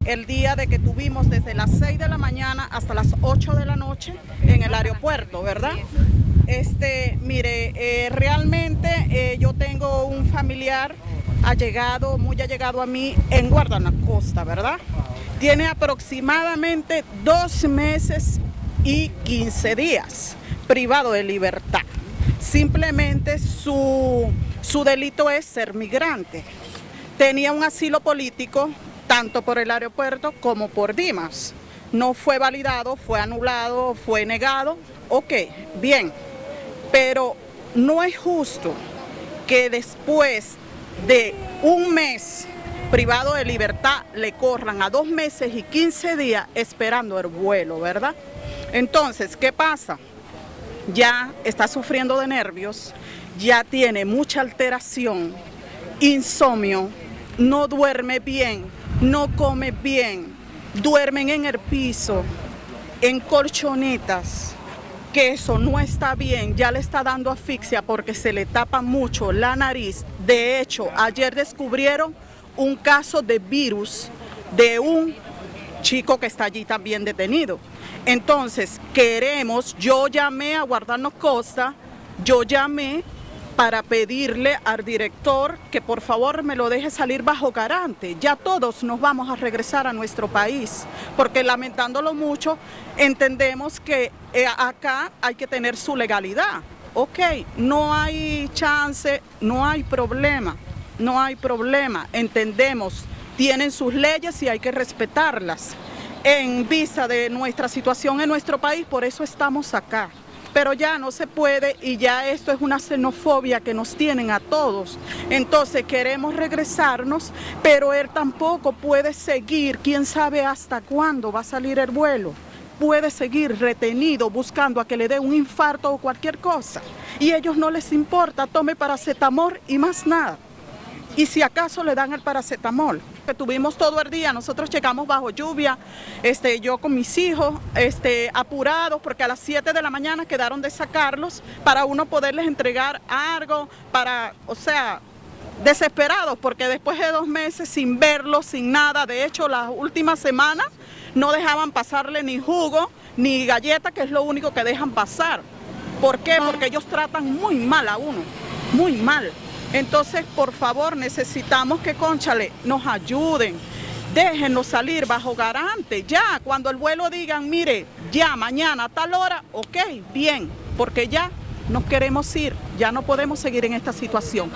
el día de que tuvimos desde las 6 de la mañana hasta las 8 de la noche en el aeropuerto, ¿verdad? Mire, realmente yo tengo un familiar muy allegado a mí en Guardanacosta, ¿verdad? Tiene aproximadamente 2 meses y 15 días privado de libertad. Simplemente su delito es ser migrante. Tenía un asilo político tanto por el aeropuerto como por Dimas. No fue validado, fue anulado, fue negado. Ok, bien, pero no es justo que después de un mes privado de libertad le corran a 2 meses y 15 días esperando el vuelo, ¿verdad? Entonces, ¿qué pasa? Ya está sufriendo de nervios, ya tiene mucha alteración, insomnio, no duerme bien, no come bien, duermen en el piso, en colchonetas, que eso no está bien, ya le está dando asfixia porque se le tapa mucho la nariz. De hecho, ayer descubrieron un caso de virus de un chico que está allí también detenido. Entonces, yo llamé a Guardanacosta, yo llamé para pedirle al director que por favor me lo deje salir bajo garante. Ya todos nos vamos a regresar a nuestro país, porque lamentándolo mucho, entendemos que acá hay que tener su legalidad. Ok, no hay chance, no hay problema, entendemos, tienen sus leyes y hay que respetarlas. En vista de nuestra situación en nuestro país, por eso estamos acá. Pero ya no se puede y ya esto es una xenofobia que nos tienen a todos. Entonces queremos regresarnos, pero él tampoco puede seguir, quién sabe hasta cuándo va a salir el vuelo. Puede seguir retenido buscando a que le dé un infarto o cualquier cosa. Y a ellos no les importa, tome paracetamol y más nada. Y si acaso le dan el paracetamol. Que tuvimos todo el día, nosotros llegamos bajo lluvia, yo con mis hijos, apurados porque a las 7 de la mañana quedaron de sacarlos para uno poderles entregar algo, desesperados porque después de 2 meses sin verlos, sin nada, de hecho las últimas semanas no dejaban pasarle ni jugo ni galleta, que es lo único que dejan pasar. ¿Por qué? Porque ellos tratan muy mal a uno, muy mal. Entonces, por favor, necesitamos que, cónchale, nos ayuden, déjenos salir bajo garante, ya, cuando el vuelo digan, mire, ya, mañana a tal hora, ok, bien, porque ya nos queremos ir, ya no podemos seguir en esta situación.